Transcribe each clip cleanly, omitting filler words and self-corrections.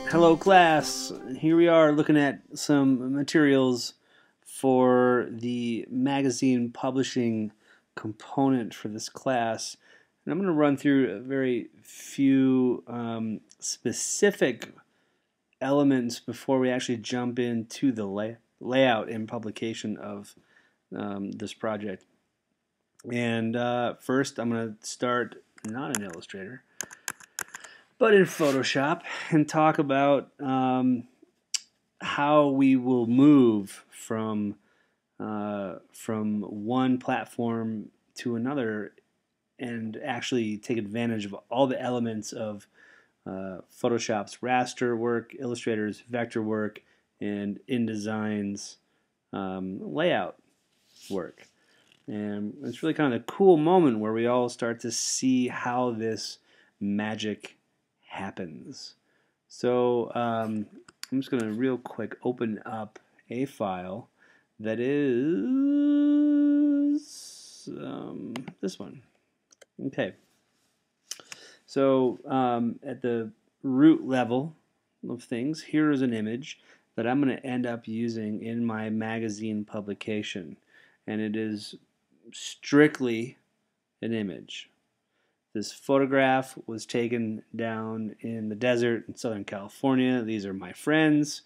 Hello class, here we are looking at some materials for the magazine publishing component for this class. And I'm going to run through a very few specific elements before we actually jump into the layout and publication of this project. And first I'm going to start not in Illustrator, but in Photoshop, and talk about how we will move from one platform to another and actually take advantage of all the elements of Photoshop's raster work, Illustrator's vector work, and InDesign's layout work. And it's really kind of a cool moment where we all start to see how this magic happens. So I'm just going to real quick open up a file that is this one. Okay. So at the root level of things, here is an image that I'm going to end up using in my magazine publication, and it is strictly an image. This photograph was taken down in the desert in Southern California. These are my friends,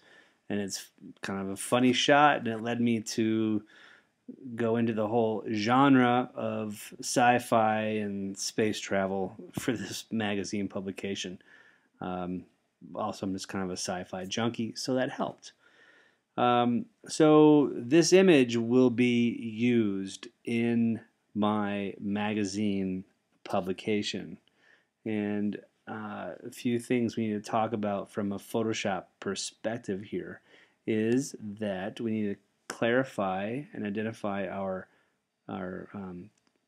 and it's kind of a funny shot, and it led me to go into the whole genre of sci-fi and space travel for this magazine publication. Also, I'm just kind of a sci-fi junkie, so that helped. So this image will be used in my magazine publication, and a few things we need to talk about from a Photoshop perspective here is that we need to clarify and identify our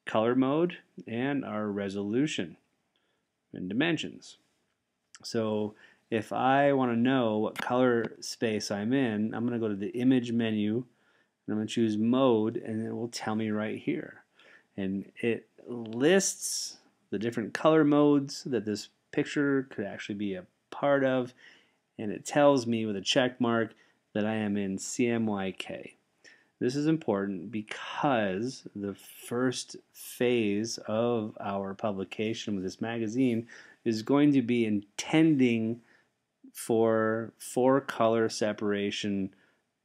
color mode and our resolution and dimensions. So if I want to know what color space I'm in, I'm going to go to the image menu and I'm going to choose mode, and it will tell me right here. And it lists the different color modes that this picture could actually be a part of, and it tells me with a check mark that I am in CMYK. This is important because the first phase of our publication with this magazine is going to be intending for 4-color separation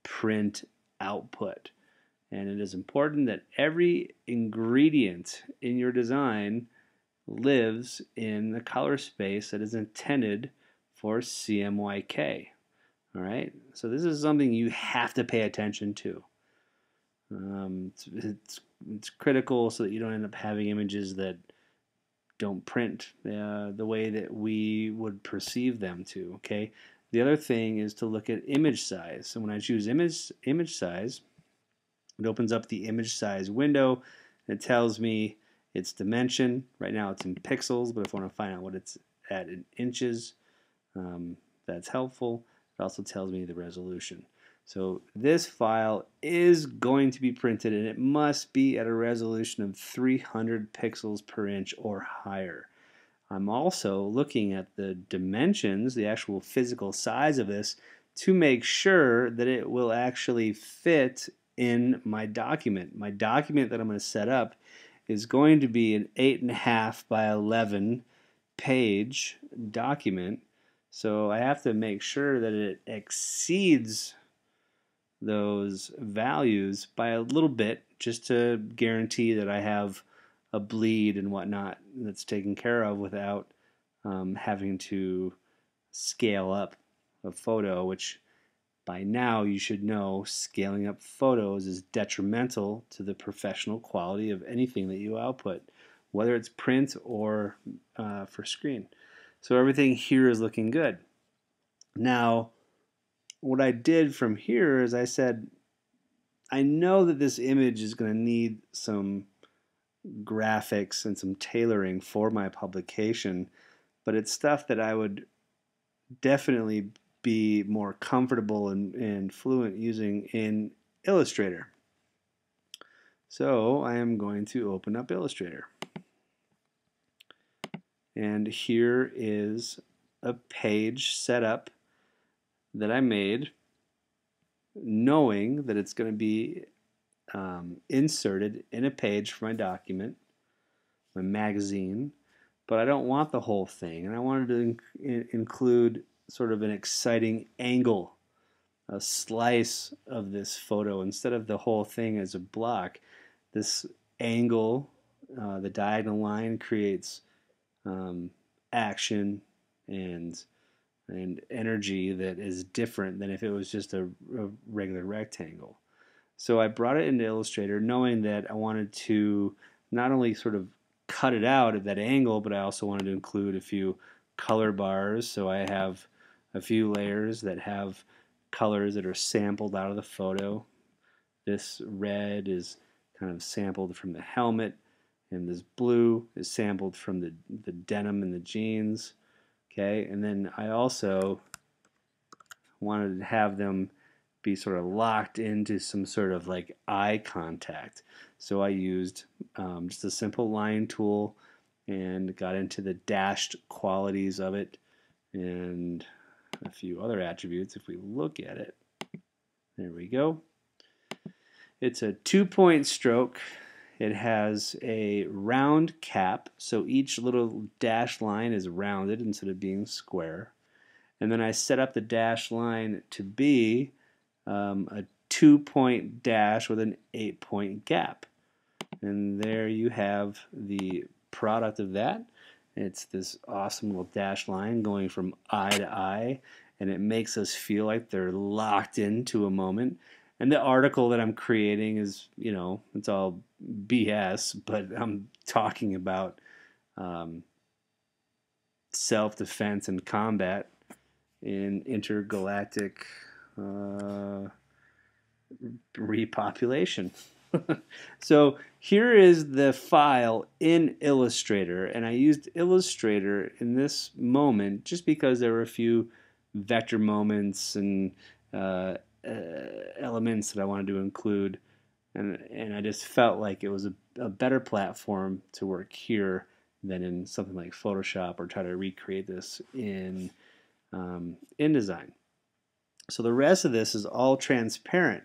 print output. And it is important that every ingredient in your design lives in the color space that is intended for CMYK. All right, so this is something you have to pay attention to. It's critical so that you don't end up having images that don't print the way that we would perceive them to. Okay. The other thing is to look at image size. So when I choose image size, it opens up the image size window. It tells me its dimension. Right now it's in pixels, but if I want to find out what it's at in inches, that's helpful. It also tells me the resolution. So this file is going to be printed, and it must be at a resolution of 300 pixels per inch or higher. I'm also looking at the dimensions, the actual physical size of this, to make sure that it will actually fit in my document. My document that I'm going to set up is going to be an 8.5 by 11 page document. So I have to make sure that it exceeds those values by a little bit, just to guarantee that I have a bleed and whatnot that's taken care of without having to scale up a photo, which by now you should know scaling up photos is detrimental to the professional quality of anything that you output, whether it's print or for screen. So everything here is looking good. Now, what I did from here is I said, I know that this image is going to need some graphics and some tailoring for my publication, but it's stuff that I would definitely be more comfortable and fluent using in Illustrator. So I am going to open up Illustrator. And here is a page set up that I made, knowing that it's going to be inserted in a page for my document, my magazine, but I don't want the whole thing, and I wanted to include sort of an exciting angle, a slice of this photo instead of the whole thing as a block. This angle, the diagonal line, creates action and energy that is different than if it was just a regular rectangle. So I brought it into Illustrator knowing that I wanted to not only sort of cut it out at that angle, but I also wanted to include a few color bars. So I have a few layers that have colors that are sampled out of the photo. This red is kind of sampled from the helmet, and this blue is sampled from the denim and the jeans. Okay, and then I also wanted to have them be sort of locked into some sort of like eye contact. So I used just a simple line tool and got into the dashed qualities of it and a few other attributes. If we look at it, there we go. It's a 2-point stroke. It has a round cap, so each little dashed line is rounded instead of being square. And then I set up the dashed line to be a 2-point dash with an 8-point gap. And there you have the product of that. It's this awesome little dashed line going from eye to eye, and it makes us feel like they're locked into a moment. And the article that I'm creating is, you know, it's all BS, but I'm talking about self-defense and combat in intergalactic repopulation. So here is the file in Illustrator, and I used Illustrator in this moment just because there were a few vector moments and elements that I wanted to include, and I just felt like it was a better platform to work here than in something like Photoshop or try to recreate this in InDesign. So the rest of this is all transparent,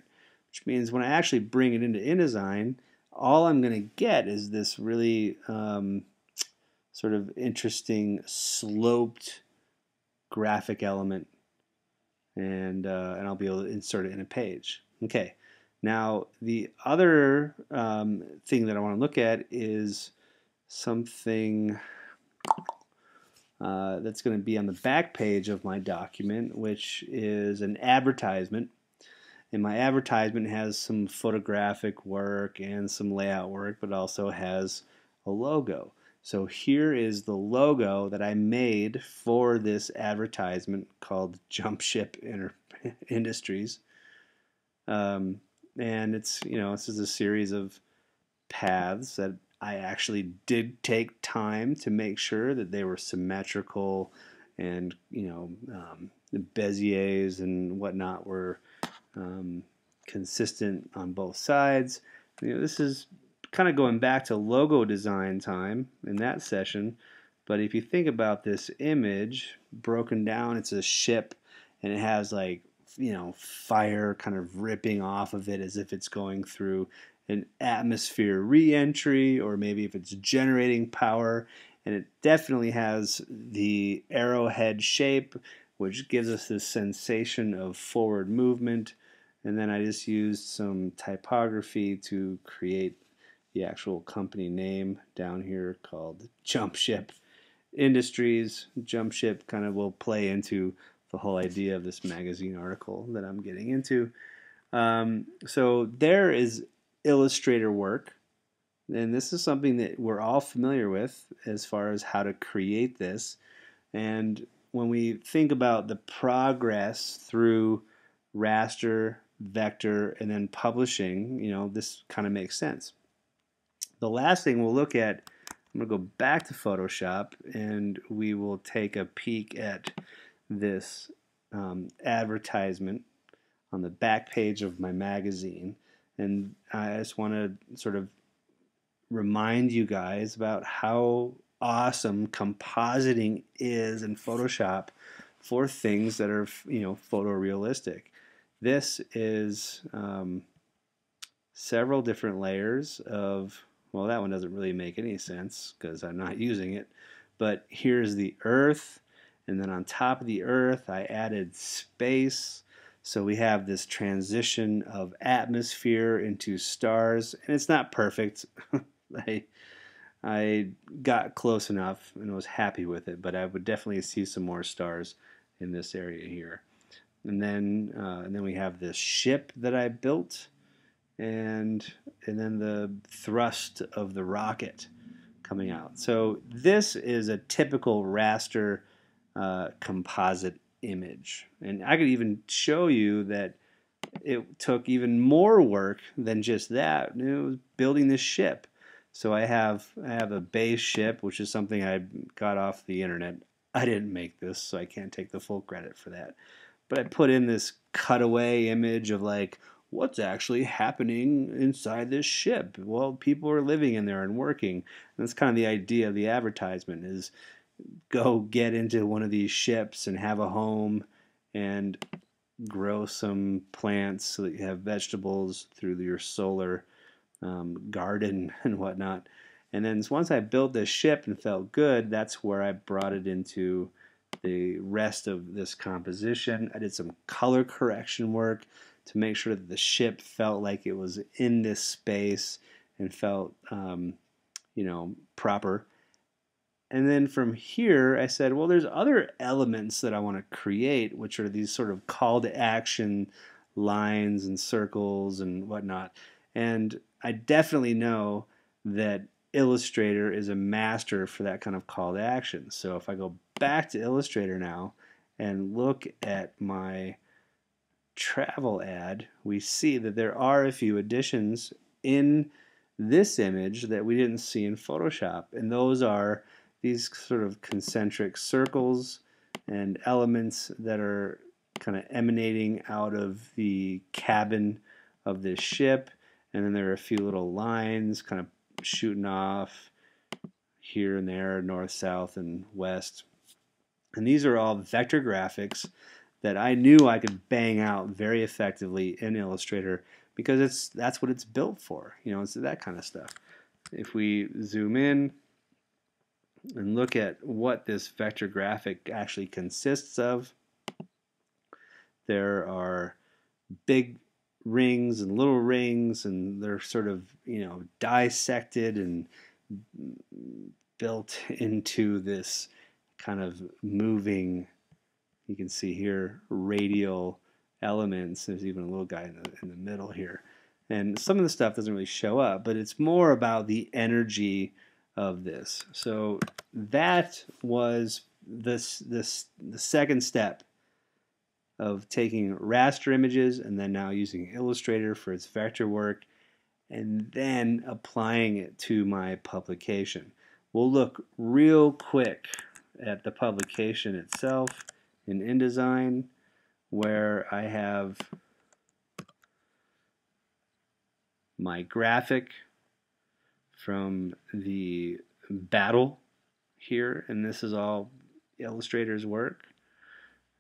which means when I actually bring it into InDesign, all I'm going to get is this really sort of interesting sloped graphic element, and I'll be able to insert it in a page. Okay, now the other thing that I want to look at is something that's going to be on the back page of my document, which is an advertisement. And my advertisement has some photographic work and some layout work, but also has a logo. So here is the logo that I made for this advertisement called Jumpship Industries. And it's, you know, this is a series of paths that I actually did take time to make sure that they were symmetrical, and, you know, the Beziers and whatnot were consistent on both sides. You know, this is kind of going back to logo design time in that session, but if you think about this image broken down, it's a ship, and it has, like, you know, fire kind of ripping off of it as if it's going through an atmosphere re-entry, or maybe if it's generating power. And it definitely has the arrowhead shape, which gives us this sensation of forward movement. And then I just used some typography to create the actual company name down here called Jumpship Industries. Jumpship kind of will play into the whole idea of this magazine article that I'm getting into. So there is Illustrator work, and this is something that we're all familiar with as far as how to create this. And when we think about the progress through raster, vector, and then publishing, you know, this kind of makes sense. The last thing we'll look at, I'm going to go back to Photoshop, and we will take a peek at this advertisement on the back page of my magazine. And I just want to sort of remind you guys about how awesome compositing is in Photoshop for things that are, photorealistic. This is several different layers of, well, that one doesn't really make any sense because I'm not using it, but here's the Earth, and then on top of the Earth I added space, so we have this transition of atmosphere into stars, and it's not perfect. I, I got close enough and was happy with it, but I would definitely see some more stars in this area here. And then we have this ship that I built, and then the thrust of the rocket coming out. So this is a typical raster composite image, and I could even show you that it took even more work than just that. It was building this ship. So I have a base ship, which is something I got off the internet. I didn't make this, so I can't take the full credit for that. But I put in this cutaway image of like what's actually happening inside this ship. Well, people are living in there and working. And that's kind of the idea of the advertisement is go get into one of these ships and have a home and grow some plants so that you have vegetables through your solar garden and whatnot. And then once I built this ship and felt good, that's where I brought it into the rest of this composition. I did some color correction work to make sure that the ship felt like it was in this space and felt, proper. And then from here, I said, well, there's other elements that I want to create, which are these sort of call to action lines and circles and whatnot. And I definitely know that Illustrator is a master for that kind of call to action. So if I go back to Illustrator now and look at my travel ad, we see that there are a few additions in this image that we didn't see in Photoshop. And those are these sort of concentric circles and elements that are kind of emanating out of the cabin of this ship. And then there are a few little lines kind of shooting off here and there, north, south, and west. And these are all vector graphics that I knew I could bang out very effectively in Illustrator because that's what it's built for. It's that kind of stuff. If we zoom in and look at what this vector graphic actually consists of, there are big rings and little rings, and they're sort of dissected and built into this kind of moving, you can see here, radial elements. There's even a little guy in the middle here, and some of the stuff doesn't really show up, but it's more about the energy of this. So that was the second step of taking raster images and then now using Illustrator for its vector work and then applying it to my publication. We'll look real quick at the publication itself in InDesign, where I have my graphic from the battle here, and this is all Illustrator's work.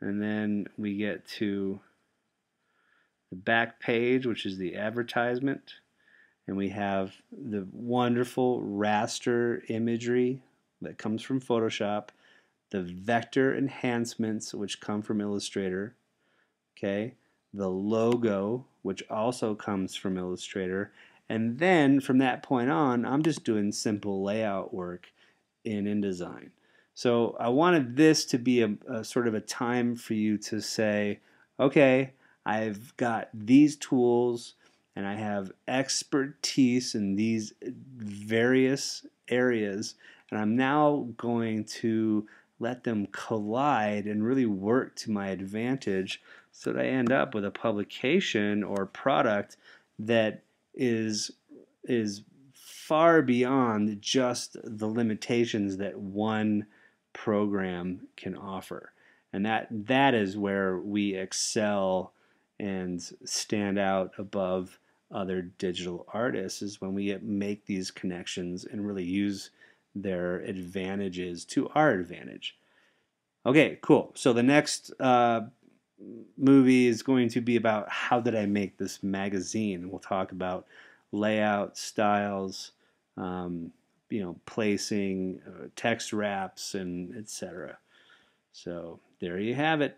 And then we get to the back page, which is the advertisement, and we have the wonderful raster imagery that comes from Photoshop, the vector enhancements which come from Illustrator, okay, the logo which also comes from Illustrator, and then from that point on I'm just doing simple layout work in InDesign. So I wanted this to be a sort of a time for you to say, okay, I've got these tools and I have expertise in these various areas, and I'm now going to let them collide and really work to my advantage so that I end up with a publication or product that is far beyond just the limitations that one program can offer. And that is where we excel and stand out above other digital artists is when we make these connections and really use their advantages to our advantage. Okay, cool. So the next movie is going to be about how did I make this magazine. We'll talk about layout, styles, um, placing, text wraps, and etc. So there you have it.